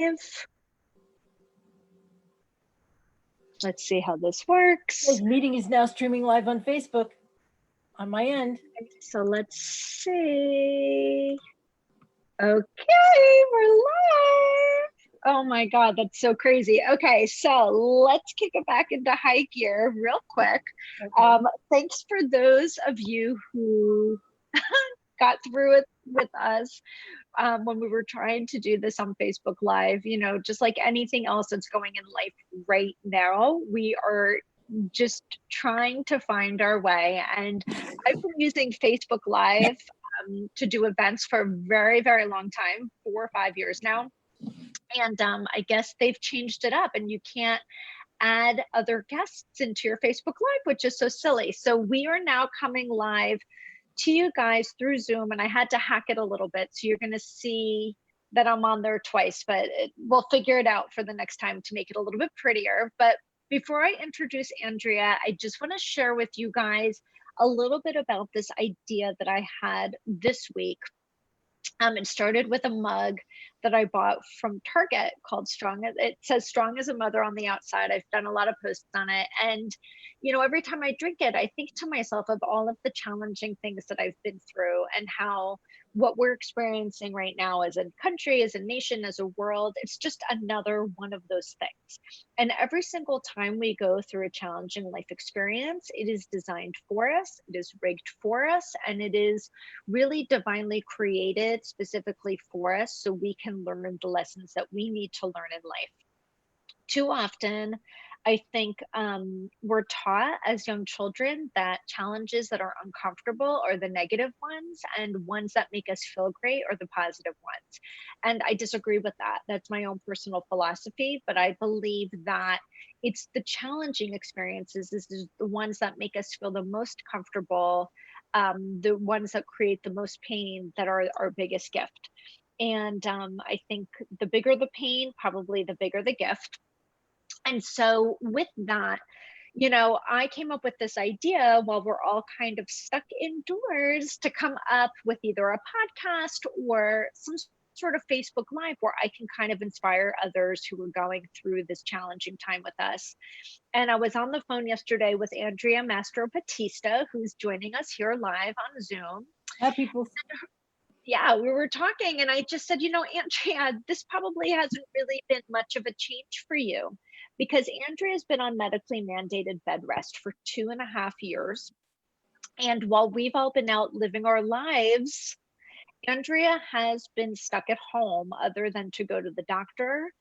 live. Let's see how this works. The meeting is now streaming live on Facebook on my end. So let's see. Okay, we're live. Oh my God, that's so crazy. Okay, so let's kick it back into high gear real quick. Okay. Thanks for those of you who got through it with us when we were trying to do this on Facebook Live. You know, just like anything else that's going in life right now, we are just trying to find our way. And I've been using Facebook Live to do events for a very, very long time, 4 or 5 years now. And I guess they've changed it up, and you can't add other guests into your Facebook Live, which is so silly. So we are now coming live to you guys through Zoom, and I had to hack it a little bit. So you're going to see that I'm on there twice, but we'll figure it out for the next time to make it a little bit prettier. But before I introduce Andrea, I just want to share with you guys a little bit about this idea that I had this week. It started with a mug that I bought from Target called Strong. It says Strong as a Mother on the outside. I've done a lot of posts on it. And, you know, every time I drink it, I think to myself of all of the challenging things that I've been through and how what we're experiencing right now as a country, as a nation, as a world, it's just another one of those things. And every single time we go through a challenging life experience, it is designed for us, it is rigged for us, and it is really divinely created specifically for us so we can learn the lessons that we need to learn in life. Too often, I think we're taught as young children that challenges that are uncomfortable are the negative ones, and ones that make us feel great are the positive ones. And I disagree with that. That's my own personal philosophy, but I believe that it's the challenging experiences is the ones that make us feel the most comfortable, the ones that create the most pain that are our biggest gift. And I think the bigger the pain, probably the bigger the gift. And so with that, you know, I came up with this idea while we're all kind of stuck indoors to come up with either a podcast or some sort of Facebook Live where I can kind of inspire others who are going through this challenging time with us. And I was on the phone yesterday with Andrea Mastrobattista, who's joining us here live on Zoom. Hi, people. Yeah, we were talking, and I just said, you know, Andrea, this probably hasn't really been much of a change for you, because Andrea's been on medically mandated bed rest for 2.5 years. And while we've all been out living our lives, Andrea has been stuck at home other than to go to the doctor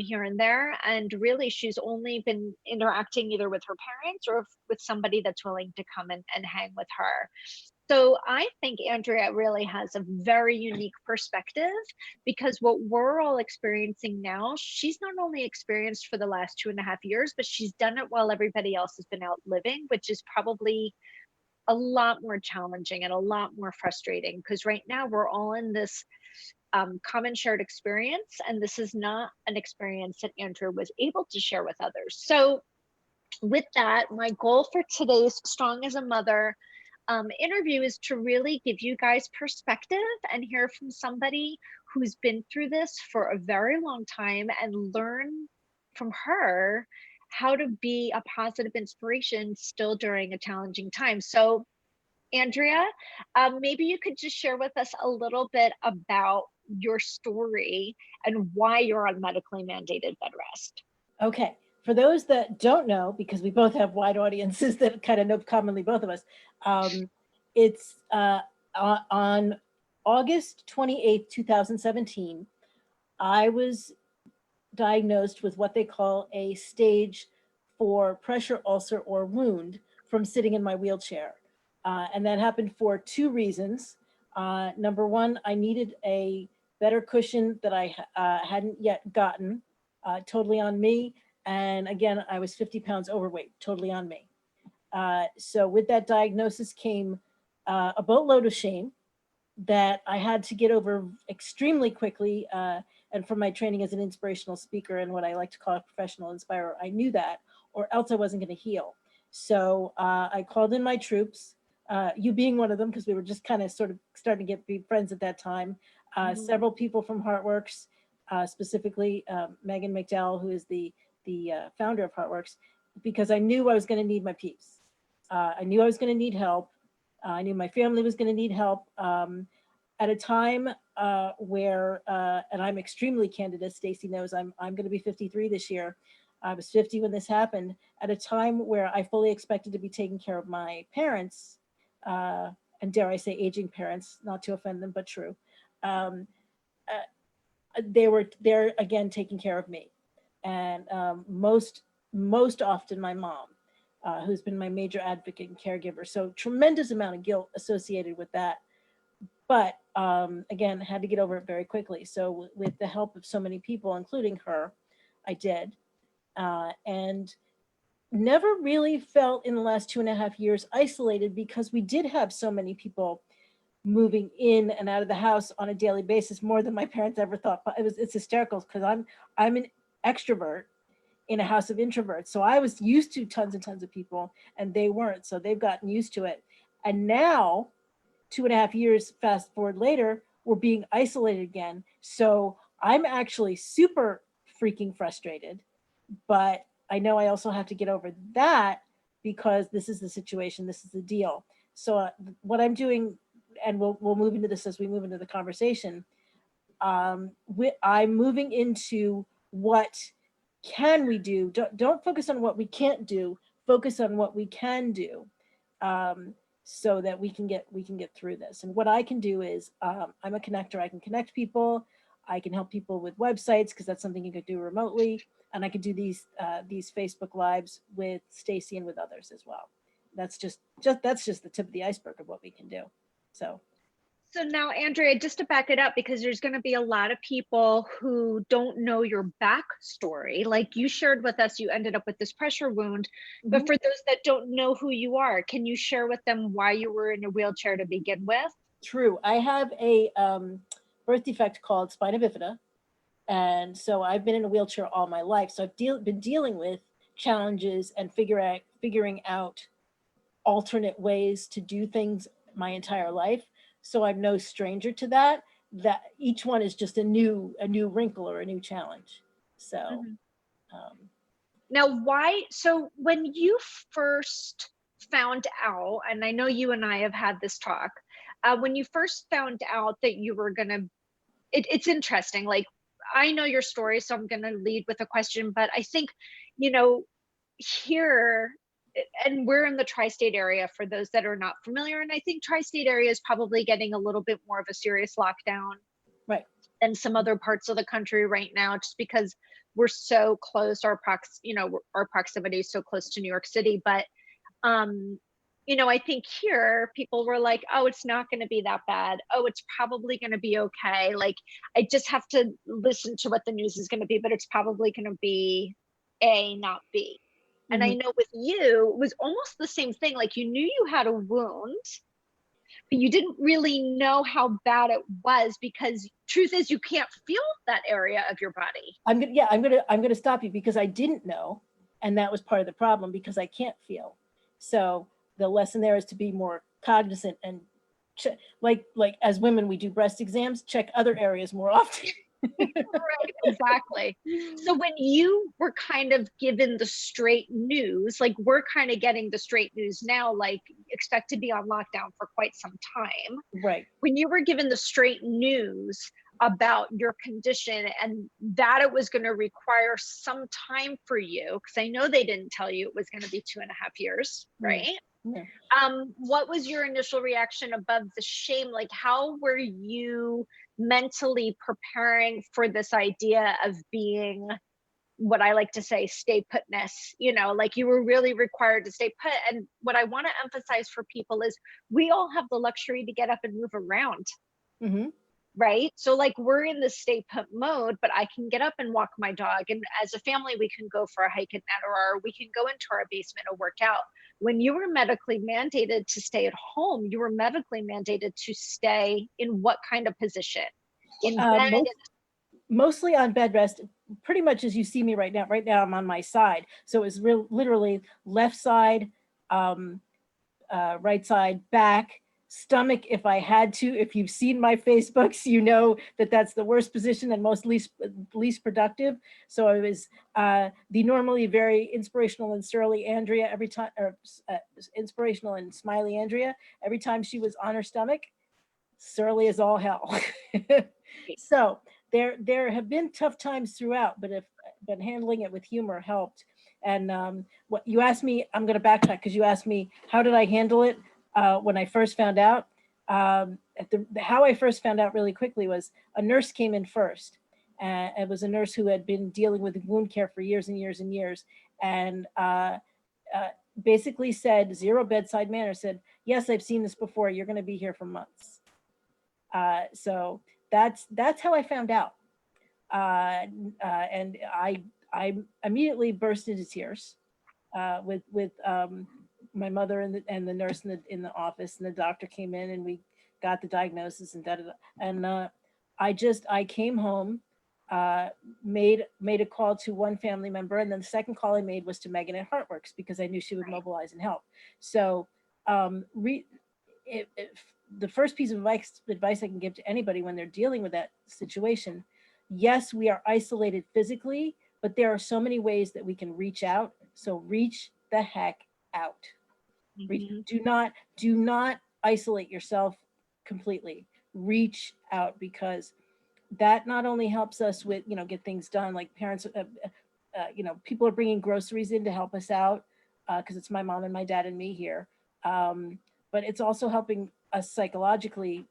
here and there. And really, she's only been interacting either with her parents or with somebody that's willing to come and hang with her. So I think Andrea really has a very unique perspective, because what we're all experiencing now, she's not only experienced for the last 2.5 years, but she's done it while everybody else has been out living, which is probably a lot more challenging and a lot more frustrating, because right now we're all in this common shared experience, and this is not an experience that Andrea was able to share with others. So with that, my goal for today's Strong as a Mother interview is to really give you guys perspective and hear from somebody who's been through this for a very long time and learn from her how to be a positive inspiration still during a challenging time. So Andrea, maybe you could just share with us a little bit about your story and why you're on medically mandated bed rest. Okay. For those that don't know, because we both have wide audiences that kind of know commonly both of us, it's on August 28th, 2017, I was diagnosed with what they call a stage 4 pressure ulcer or wound from sitting in my wheelchair. And that happened for 2 reasons. Number one, I needed a better cushion that I hadn't yet gotten, totally on me. And again, I was 50 pounds overweight, totally on me. So with that diagnosis came a boatload of shame that I had to get over extremely quickly. And from my training as an inspirational speaker and what I like to call a professional inspirer, I knew that, or else I wasn't going to heal. So I called in my troops, you being one of them, because we were just kind of sort of starting to be friends at that time. Several people from Heartworks, specifically Megan McDowell, who is the founder of Heartworks, because I knew I was going to need my peeps. I knew I was going to need help. I knew my family was going to need help at a time where, and I'm extremely candid, as Stacy knows, I'm going to be 53 this year. I was 50 when this happened, at a time where I fully expected to be taking care of my parents, and dare I say aging parents, not to offend them, but true. They were there again taking care of me, and most often my mom, who's been my major advocate and caregiver. So tremendous amount of guilt associated with that. But again, had to get over it very quickly. So with the help of so many people, including her, I did. And never really felt in the last 2.5 years isolated, because we did have so many people moving in and out of the house on a daily basis, more than my parents ever thought. But it's hysterical, because I'm an extrovert in a house of introverts. So I was used to tons and tons of people, and they weren't. So they've gotten used to it. And now, 2.5 years fast forward later, we're being isolated again. So I'm actually super freaking frustrated, but I know I also have to get over that, because this is the situation, this is the deal. So what I'm doing, and we'll move into this as we move into the conversation, I'm moving into what can we do. Don't focus on what we can't do, focus on what we can do, so that we can get through this. And what I can do is, I'm a connector. I can connect people. I can help people with websites, because that's something you could do remotely. And I could do these Facebook lives with Stacy and with others as well. That's just the tip of the iceberg of what we can do. So now, Andrea, just to back it up, because there's going to be a lot of people who don't know your backstory. Like you shared with us, you ended up with this pressure wound. But for those that don't know who you are, can you share with them why you were in a wheelchair to begin with? True. I have a birth defect called spina bifida. And so I've been in a wheelchair all my life. So I've been dealing with challenges and figuring out alternate ways to do things my entire life. So I'm no stranger to that. That each one is just a new wrinkle or a new challenge. So now, why? So when you first found out, and I know you and I have had this talk, when you first found out that you were gonna, it's interesting. Like, I know your story, so I'm gonna lead with a question, but I think, here, and we're in the tri-state area for those that are not familiar, and I think tri-state area is probably getting a little bit more of a serious lockdown, right, than some other parts of the country right now, just because we're so close. Our proximity is so close to New York City. But I think here people were like, oh, it's not going to be that bad. Oh, it's probably going to be okay. Like, I just have to listen to what the news is going to be, but it's probably going to be A, not B. And I know with you, it was almost the same thing. Like, you knew you had a wound, but you didn't really know how bad it was, because truth is, you can't feel that area of your body. I'm gonna stop you, because I didn't know, and that was part of the problem, because I can't feel. So the lesson there is to be more cognizant and like as women, we do breast exams, check other areas more often. Right, exactly. So when you were kind of given the straight news, like we're kind of getting the straight news now, like expect to be on lockdown for quite some time. Right. When you were given the straight news about your condition and that it was going to require some time for you, because I know they didn't tell you it was going to be 2.5 years, right? Yeah. What was your initial reaction above the shame? Like, how were you mentally preparing for this idea of being, what I like to say, stay putness? Like you were really required to stay put. And what I want to emphasize for people is we all have the luxury to get up and move around. Right? So like we're in the stay put mode, but I can get up and walk my dog. And as a family, we can go for a hike at night, or we can go into our basement and work out. When you were medically mandated to stay at home, you were medically mandated to stay in what kind of position? In bed? Mostly on bed rest, pretty much as you see me right now. Right now I'm on my side. So it was literally left side, right side, back, stomach if I had to. If you've seen my Facebooks, you know that that's the worst position and least productive. So I was the normally very inspirational and surly Andrea every time, or inspirational and smiley Andrea every time she was on her stomach, surly as all hell. So there have been tough times throughout, but handling it with humor helped. And what you asked me, I'm going to backtrack because you asked me how did I handle it when I first found out. How I first found out really quickly was a nurse came in first. And it was a nurse who had been dealing with wound care for years and years and years, and basically said, zero bedside manner, said, "Yes, I've seen this before. You're going to be here for months." So that's how I found out, and I immediately burst into tears with my mother and the nurse in the office, and the doctor came in and we got the diagnosis and da da da. And I came home, made a call to one family member, and then the second call I made was to Megan at Heartworks because I knew she would mobilize and help. So the first piece of advice I can give to anybody when they're dealing with that situation, yes, we are isolated physically, but there are so many ways that we can reach out. So reach the heck out. Do not isolate yourself completely. Reach out, because that not only helps us with, get things done, like parents, people are bringing groceries in to help us out because it's my mom and my dad and me here. But it's also helping us psychologically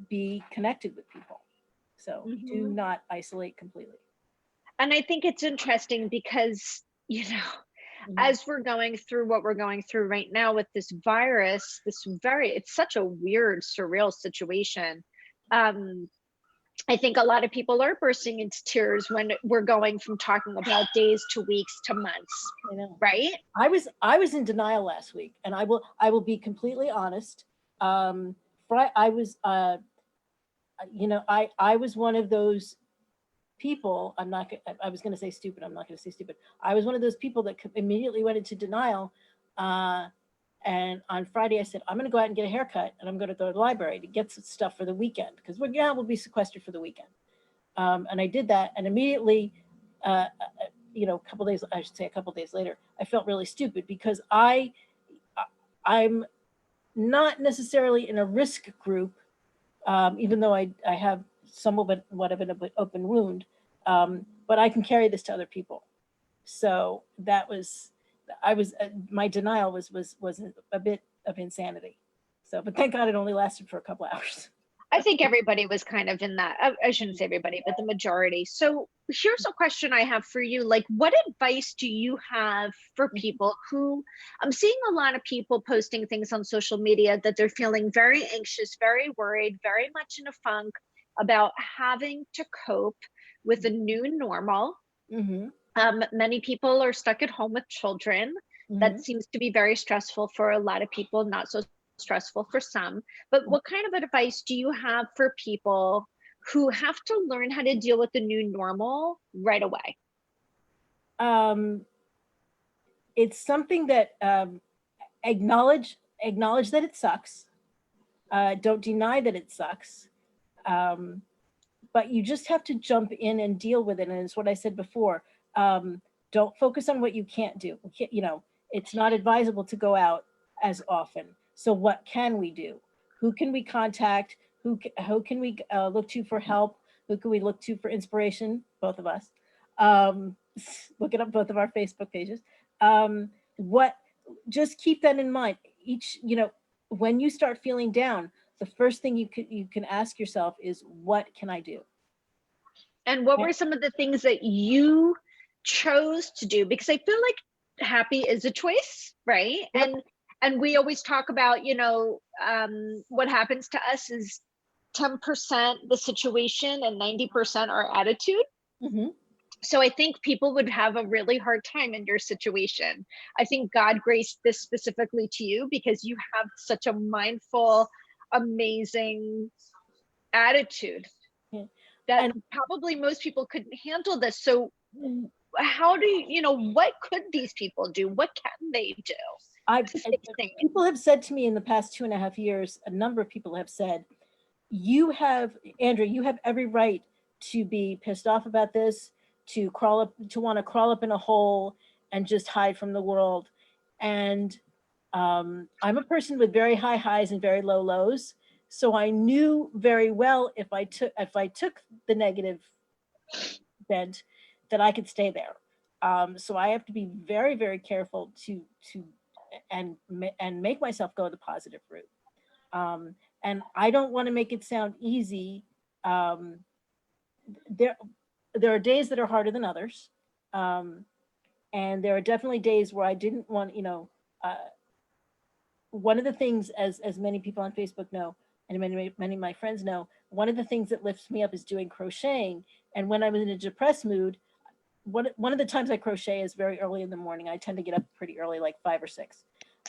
be connected with people. So do not isolate completely. And I think it's interesting because, as we're going through what we're going through right now with this virus, it's such a weird, surreal situation. I think a lot of people are bursting into tears when we're going from talking about days to weeks to months. I know. Right? I was in denial last week, and I will be completely honest. I was I was one of those people. I was going to say stupid. I'm not going to say stupid. I was one of those people that immediately went into denial. And on Friday, I said, I'm going to go out and get a haircut, and I'm going to go to the library to get some stuff for the weekend because we'll be sequestered for the weekend. And I did that, and immediately, a couple days later, I felt really stupid because I'm not necessarily in a risk group, even though I have somewhat of an open wound, but I can carry this to other people. So my denial was a bit of insanity. So, but thank God it only lasted for a couple hours. I think everybody was kind of in that. I shouldn't say everybody, but the majority. So here's a question I have for you. Like, what advice do you have for people who, I'm seeing a lot of people posting things on social media that they're feeling very anxious, very worried, very much in a funk about having to cope with a new normal. Many people are stuck at home with children. That seems to be very stressful for a lot of people, not so stressful for some. But what kind of advice do you have for people who have to learn how to deal with the new normal right away? It's something that acknowledge that it sucks. Don't deny that it sucks. But you just have to jump in and deal with it. And it's what I said before. Don't focus on what you can't do. It's not advisable to go out as often. So what can we do? Who can we contact? Who can we look to for help? Who can we look to for inspiration? Both of us. Look it up, both of our Facebook pages. Just keep that in mind. When you start feeling down, the first thing you can ask yourself is, what can I do? And what were some of the things that you chose to do? Because I feel like happy is a choice, right? Yep. And we always talk about, what happens to us is 10% the situation and 90% our attitude. So I think people would have a really hard time in your situation. I think God graced this specifically to you because you have such a mindful, amazing attitude that probably most people couldn't handle this. So how do what could these people do? What can they do? Same. People have said to me in the past 2.5 years, a number of people have said, you have, Andrea, you have every right to be pissed off about this, to want to crawl up in a hole and just hide from the world. And I'm a person with very high highs and very low lows. So I knew very well if I took the negative bent, that I could stay there. So I have to be very, very careful to and make myself go the positive route. And I don't want to make it sound easy. There are days that are harder than others. And there are definitely days where I didn't want, one of the things, as many people on Facebook know, and many of my friends know, one of the things that lifts me up is doing crocheting. And when I'm in a depressed mood, one of the times I crochet is very early in the morning. I tend to get up pretty early, like 5 or 6.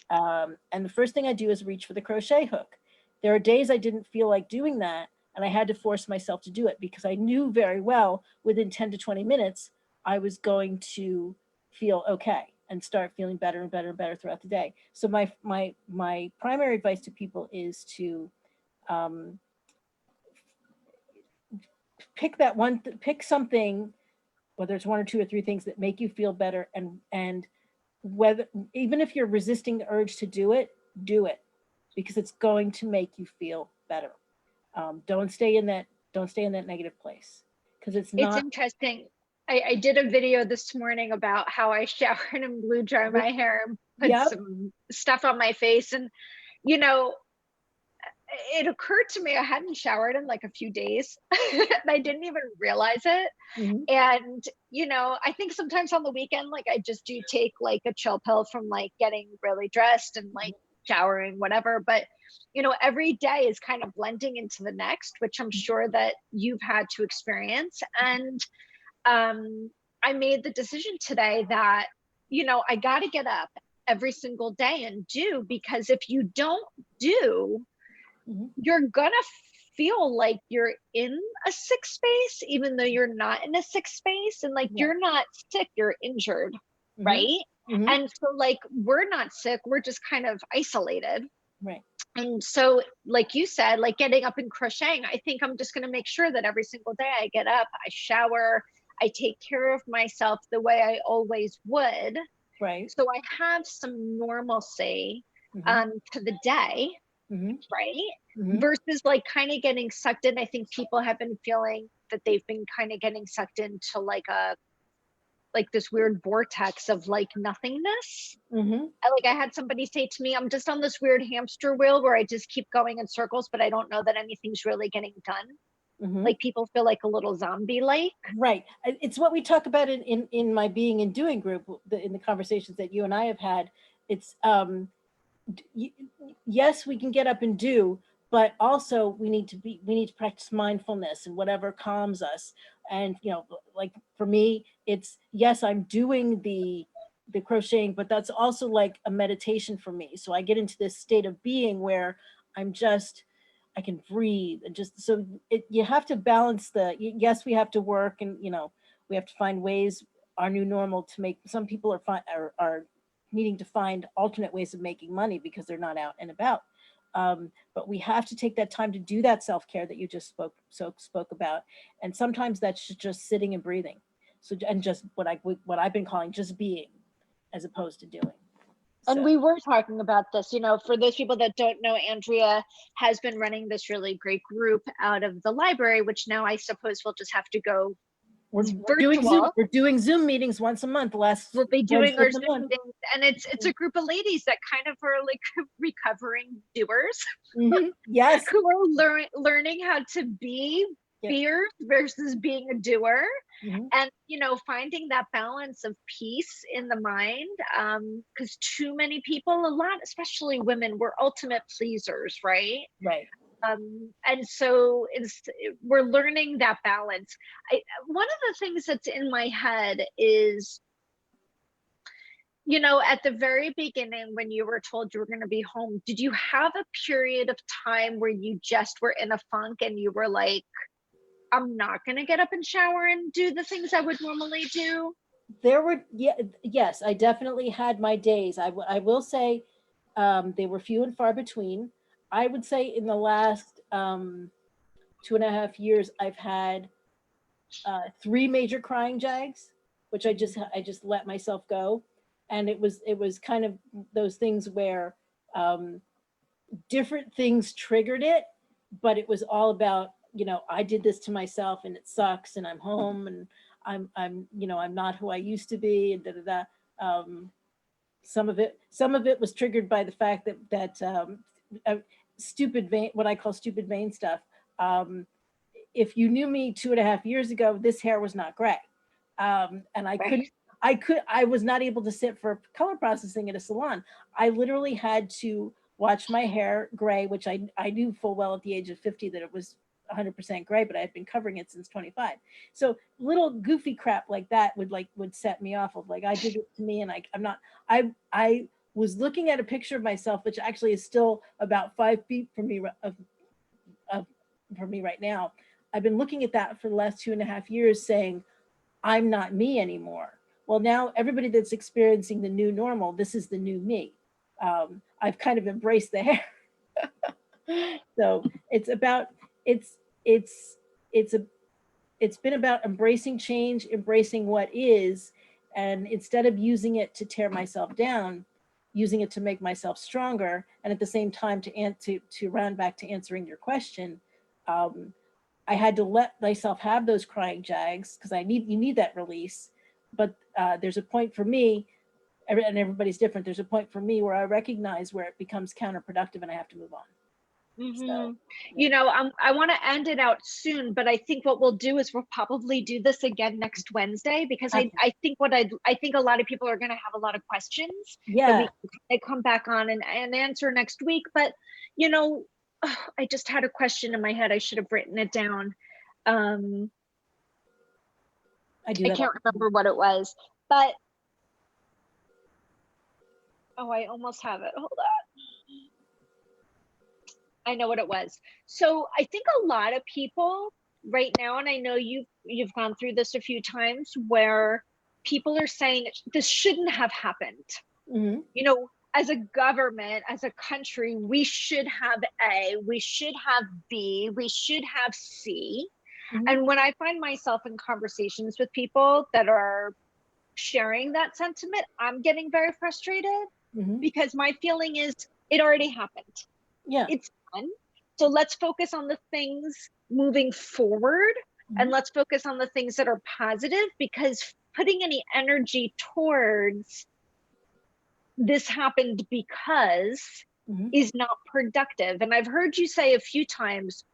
And the first thing I do is reach for the crochet hook. There are days I didn't feel like doing that, and I had to force myself to do it because I knew very well within 10 to 20 minutes, I was going to feel okay and start feeling better and better and better throughout the day. So my primary advice to people is to pick something, whether it's 1 or 2 or 3 things that make you feel better, and whether, even if you're resisting the urge to do it, because it's going to make you feel better. Don't stay in that negative place, because it's interesting. I did a video this morning about how I showered and blew dry my hair and put some stuff on my face. And, it occurred to me I hadn't showered in like a few days and I didn't even realize it. And, I think sometimes on the weekend, like I just do take like a chill pill from like getting really dressed and like showering, whatever. But, every day is kind of blending into the next, which I'm sure that you've had to experience. And I made the decision today that, I got to get up every single day and do, because if you don't do, you're gonna feel like you're in a sick space, even though you're not in a sick space. And like, you're not sick, you're injured, right? And so like, we're not sick, we're just kind of isolated. Right. And so, like you said, like getting up and crocheting, I think I'm just going to make sure that every single day I get up, I shower, I take care of myself the way I always would. Right. So I have some normalcy to the day, right? Versus like kind of getting sucked in. I think people have been feeling that they've been kind of getting sucked into like this weird vortex of like nothingness. I had somebody say to me, I'm just on this weird hamster wheel where I just keep going in circles, but I don't know that anything's really getting done. Like people feel like a little zombie like. Right. It's what we talk about in my Being and Doing group, in the conversations that you and I have had. It's yes, we can get up and do, but also we need to practice mindfulness and whatever calms us. And like for me, it's, yes, I'm doing the crocheting, but that's also like a meditation for me. So I get into this state of being where I can breathe, and just, so you have to balance yes, we have to work, and we have to find ways, our new normal, to make, some people are needing to find alternate ways of making money because they're not out and about. But we have to take that time to do that self-care that you just spoke about. And sometimes that's just sitting and breathing. So, and just what I've been calling just being, as opposed to doing. And we were talking about this, for those people that don't know, Andrea has been running this really great group out of the library, which now I suppose we'll just have to go. We're doing Zoom meetings once a month. We'll be doing our Zoom meetings, and it's a group of ladies that kind of are like recovering doers. Yes. Who are learning how to be fears versus being a doer. And finding that balance of peace in the mind, because too many people, a lot, especially women, we're ultimate pleasers, right? And so we're learning that balance. One of the things that's in my head is, at the very beginning, when you were told you were going to be home, did you have a period of time where you just were in a funk and you were like, I'm not going to get up and shower and do the things I would normally do? There were, yes, I definitely had my days. I will say They were few and far between. I would say in the last 2.5 years, I've had 3 major crying jags, which I just let myself go, and it was kind of those things where um, different things triggered it, but it was all about, I did this to myself and it sucks and I'm home and I'm not who I used to be, and da da da. Um, some of it was triggered by the fact that uh, stupid vein, what I call stupid vein stuff. Um, if you knew me 2.5 years ago, this hair was not gray. And Right. I was not able to sit for color processing at a salon. I literally had to watch my hair gray, which I knew full well at the age of 50 that it was 100% gray, but I had been covering it since 25. So little goofy crap like that would set me off of like, I did it to me, and I'm not, I was looking at a picture of myself, which actually is still about 5 feet from me of for me right now. I've been looking at that for the last 2.5 years saying, I'm not me anymore. Well, now everybody that's experiencing the new normal, this is the new me. I've kind of embraced the hair. So it's it's it's a it's been about embracing change, embracing what is, and instead of using it to tear myself down, using it to make myself stronger. And at the same time, to round back to answering your question, um, I had to let myself have those crying jags because you need that release. But there's a point for me, and everybody's different. There's a point for me where I recognize where it becomes counterproductive and I have to move on. So, Hmm. yeah. I want to end it out soon, but I think what we'll do is we'll probably do this again next Wednesday, because Okay. I think a lot of people are going to have a lot of questions that we Yeah, can kinda come back on and answer next week. But you know, I just had a question in my head. I should have written it down. Um, I do I that all can't the time. remember what it was, but oh, I almost have it. Hold on. I know what it was. So I think a lot of people right now, and I know you've gone through this a few times, where people are saying this shouldn't have happened. Hmm. As a government, as a country, we should have A, we should have B, we should have C. Hmm. And when I find myself in conversations with people that are sharing that sentiment, I'm getting very frustrated, Hmm. because my feeling is it already happened. Yeah. It's done. So let's focus on the things moving forward, and Hmm. let's focus on the things that are positive, because putting any energy towards this happened because Hmm. is not productive. And I've heard you say a few times,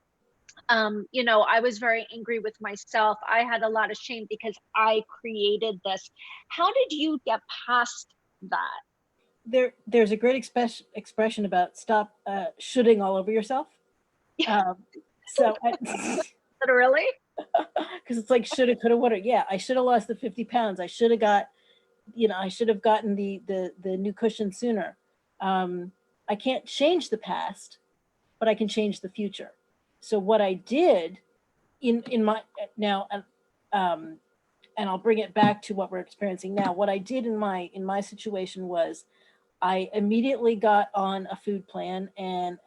I was very angry with myself. I had a lot of shame because I created this. How did you get past that? There's a great expression about stop shooting all over yourself. Um, so, Literally. because it's like shoulda, coulda, woulda. Yeah, I should have lost the 50 pounds. I should have gotten the new cushion sooner. Um, I can't change the past, but I can change the future. So what I did in my now, um, and I'll bring it back to what we're experiencing now. What I did in my situation was I immediately got on a food plan and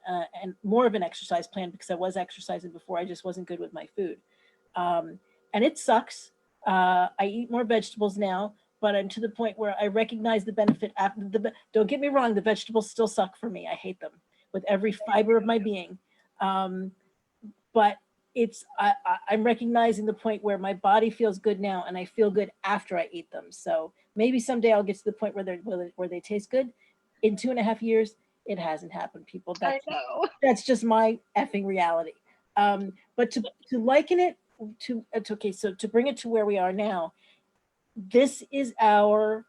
more of an exercise plan because I was exercising before. I just wasn't good with my food, um, and it sucks. I eat more vegetables now, but I'm to the point where I recognize the benefit. After don't get me wrong, the vegetables still suck for me. I hate them with every fiber of my being, um, but I'm recognizing the point where my body feels good now, and I feel good after I eat them. So maybe someday I'll get to the point where they taste good. In 2.5 years, it hasn't happened, people. I That's know. that's just my effing reality. But to liken it to it's okay. So to bring it to where we are now, this is our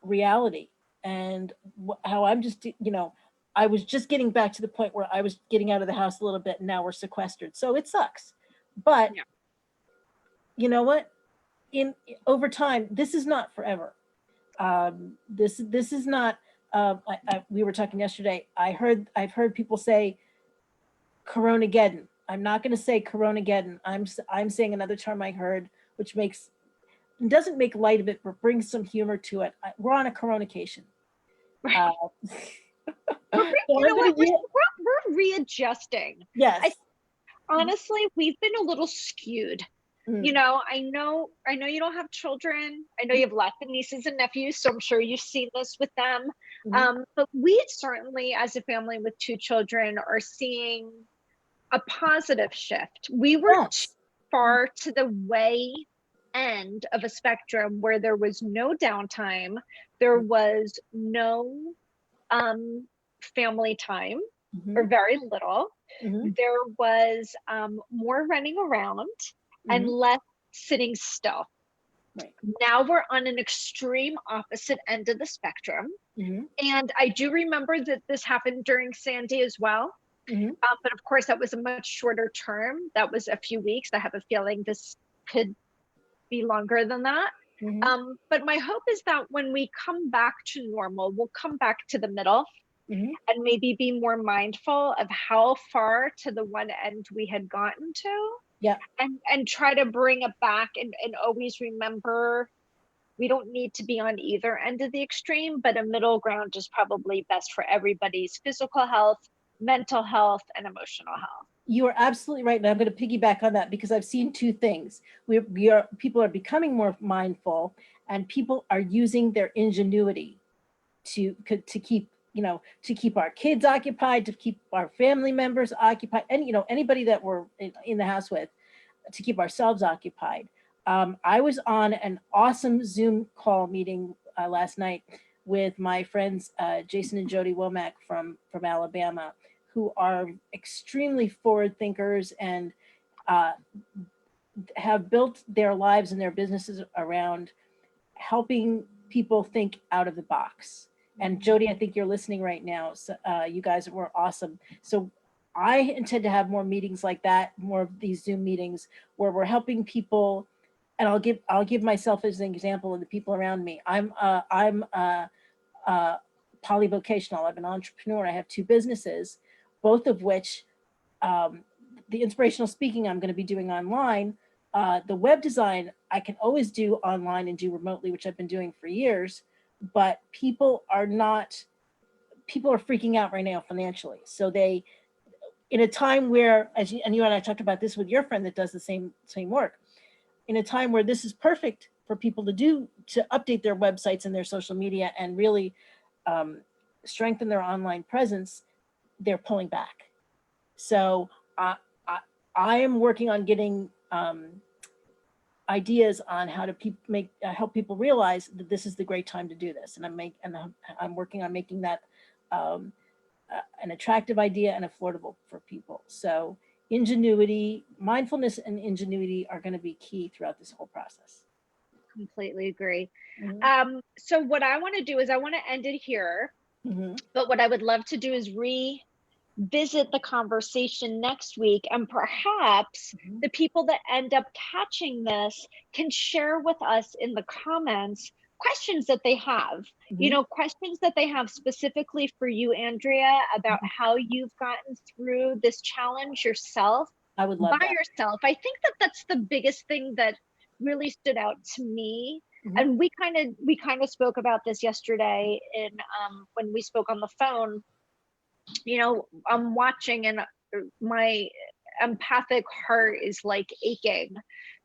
reality, and how I'm just I was just getting back to the point where I was getting out of the house a little bit, and now we're sequestered. So it sucks, but Yeah. you know what? In over time, this is not forever. This is not. We were talking yesterday. I've heard people say Coronageddon. I'm not going to say Coronageddon. I'm saying another term I heard, which doesn't make light of it, but brings some humor to it. We're on a Coronacation. Uh, We're, So you I'm know what? gonna use, We're readjusting. yes. I honestly, we've been a little skewed. You Mm, know, I know you don't have children. I know you have lots of nieces and nephews, so I'm sure you've seen this with them. mhm. But we certainly, as a family with two children, are seeing a positive shift. We were too Yes. far to the way end of a spectrum where there was no downtime, there was no um, family time, Mhm, or very little. mhm, There was more running around and mhm. less sitting still. Right. Now we're on an extreme opposite end of the spectrum. Mhm, And I do remember that this happened during Sandy as well. mhm, But of course, that was a much shorter term. That was a few weeks. I have a feeling this could be longer than that. mhm, But my hope is that when we come back to normal, we'll come back to the middle mhm. and maybe be more mindful of how far to the one end we had gotten to, Yeah. and try to bring it back, and always remember we don't need to be on either end of the extreme, but a middle ground is probably best for everybody's physical health, mental health, and emotional health. You are absolutely right, and I'm going to piggyback on that because I've seen two things. We are people are becoming more mindful, and people are using their ingenuity to keep, to keep our kids occupied, to keep our family members occupied, and anybody that we're in the house with, to keep ourselves occupied. I was on an awesome Zoom call meeting last night with my friends Jason and Jody Womack from Alabama, who are extremely forward thinkers and uh, have built their lives and their businesses around helping people think out of the box. And Jody, I think you're listening right now. So, you guys were awesome. So I intend to have more meetings like that, more of these Zoom meetings where we're helping people. And I'll give myself as an example of the people around me. I'm polyvocational. I'm an entrepreneur. I have two businesses, both of which um, the inspirational speaking I'm going to be doing online. The web design I can always do online and do remotely, which I've been doing for years. But people are freaking out right now financially. So they, in a time where, and you and I talked about this with your friend that does the same work, in a time where this is perfect for people to update their websites and their social media and really um, strengthen their online presence, they're pulling back. So I, I, I am working on getting ideas on how to help people realize that this is the great time to do this, and I'm working on making that um, an attractive idea and affordable for people. So ingenuity, mindfulness, and ingenuity are going to be key throughout this whole process. Completely agree. Mhm, So what I want to do is I want to end it here, mhm, but what I would love to do is revisit the conversation next week, and perhaps mhm, the people that end up catching this can share with us in the comments questions that they have, mhm, questions that they have specifically for you, Andrea, about mhm. how you've gotten through this challenge yourself, I would by love that. yourself. I think that that's the biggest thing that really stood out to me. Mhm, And we kind of spoke about this yesterday in when we spoke on the phone. I'm watching, and my empathic heart is like aching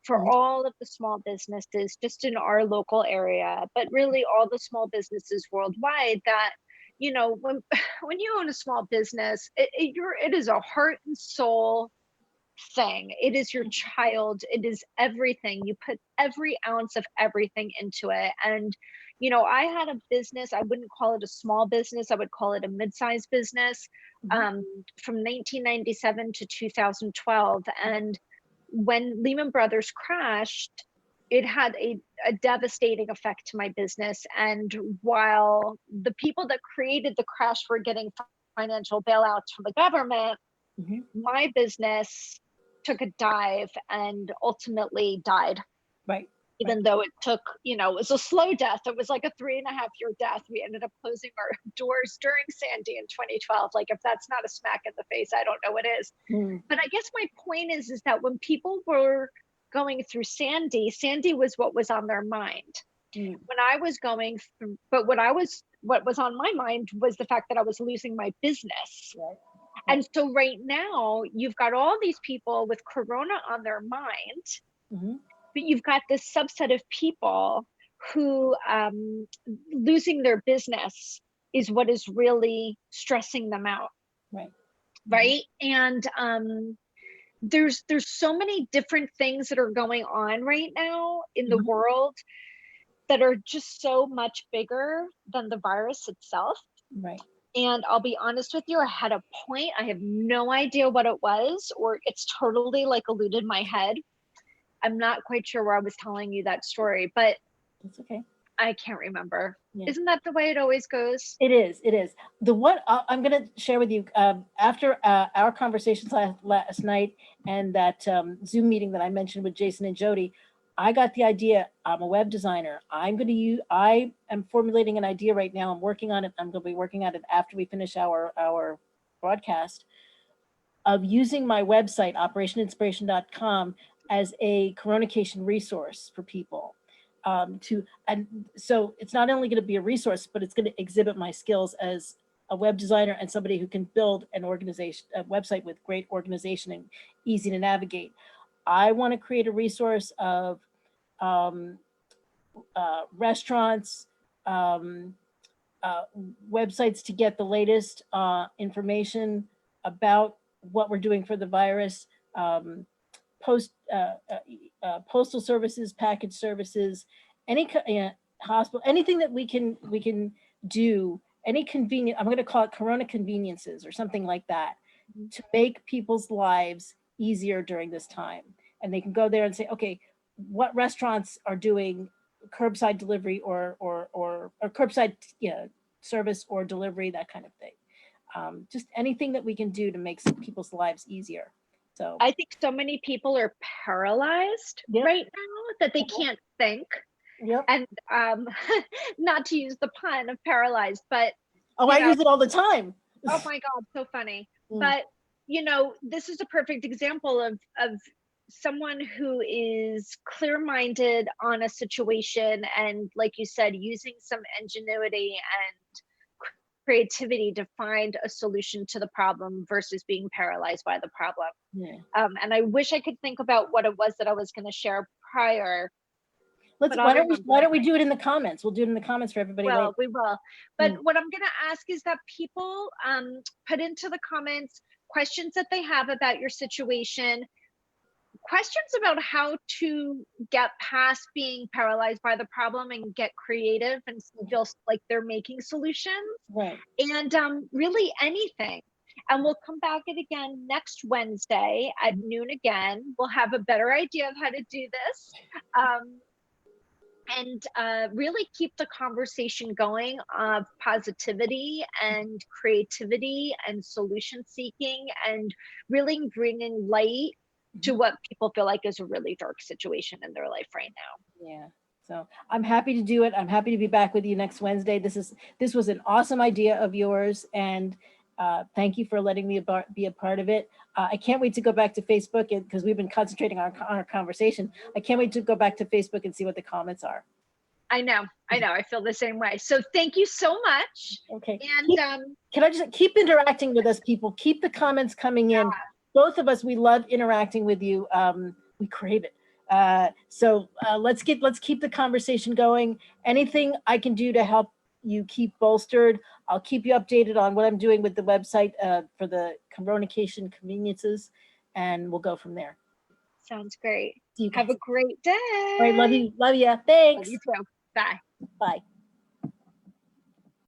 for mhm, all of the small businesses just in our local area, but really all the small businesses worldwide that, when when you own a small business, it is a heart and soul thing. It is your child. It is everything. You put every ounce of everything into it. And, I had a business. I wouldn't call it a small business. I would call it a mid-sized business, mhm, from 1997 to 2012. And when Lehman Brothers crashed, it had a devastating effect to my business. And while the people that created the crash were getting financial bailouts from the government, mhm. my business took a dive and ultimately died. Right, right. Even though it took, it was a slow death. It was like a 3.5 year death. We ended up closing our doors during Sandy in 2012. Like, if that's not a smack in the face, I don't know what is. Mm, But I guess my point is that when people were going through Sandy, Sandy was what was on their mind. mm, When I was going through, but what I was what was on my mind was the fact that I was losing my business. Right. And so right now you've got all these people with Corona on their mind, Mm-hmm. but you've got this subset of people who losing their business is what is really stressing them out. Right. Right. And there's so many different things that are going on right now in the world that are just so much bigger than the virus itself. Right. And I'll be honest with you, I had a point, I have no idea what it was, or it's totally like eluded my head. I'm not quite sure where I was telling you that story, but It's okay. I can't remember. Yeah. Isn't that the way it always goes? It is. It is. The one I'm going to share with you after our conversations last night and that Zoom meeting that I mentioned with Jason and Jody, I got the idea. I'm a web designer. I am formulating an idea right now. I'm working on it. I'm going to be working on it after we finish our broadcast, of using my website, operationinspiration.com, as a communication resource for people. And so it's not only going to be a resource, but it's going to exhibit my skills as a web designer and somebody who can build a website with great organization and easy to navigate. I want to create a resource of restaurants, websites to get the latest information about what we're doing for the virus, postal services, package services, hospital, anything that we can do, any convenient, I'm going to call it Corona conveniences or something like that, to make people's lives easier during this time. And they can go there and say, okay, what restaurants are doing curbside delivery or curbside service or delivery, that kind of thing. Just anything that we can do to make people's lives easier. So I think so many people are paralyzed right now that they can't think. Yep. And not to use the pun of paralyzed, but I use it all the time. Oh my God, so funny. But this is a perfect example of someone who is clear-minded on a situation, and like you said, using some ingenuity and creativity to find a solution to the problem versus being paralyzed by the problem. And I wish I could think about what it was that I was going to share prior. Why don't we do it in the comments? We'll do it in the comments for everybody. Well, we will. But what I'm going to ask is that people put into the comments questions that they have about your situation, questions about how to get past being paralyzed by the problem and get creative and feel like they're making solutions. Right. And really anything. And we'll come back again next Wednesday at noon again. We'll have a better idea of how to do this. And really keep the conversation going of positivity and creativity and solution seeking, and really bringing light to what people feel like is a really dark situation in their life right now. Yeah. So I'm happy to do it. I'm happy to be back with you next Wednesday. This was an awesome idea of yours, and thank you for letting me be a part of it. I can't wait to go back to Facebook, because we've been concentrating on our conversation. I can't wait to go back to Facebook and see what the comments are. I know. I feel the same way. So thank you so much. Okay. And can I just keep interacting with us, people? Keep the comments coming in. Both of us, we love interacting with you. We crave it. So let's keep the conversation going. Anything I can do to help you keep bolstered, I'll keep you updated on what I'm doing with the website for the communication conveniences, and we'll go from there. Sounds great. Have a great day. All right, love you. Love you. Thanks. Love you too. Bye. Bye.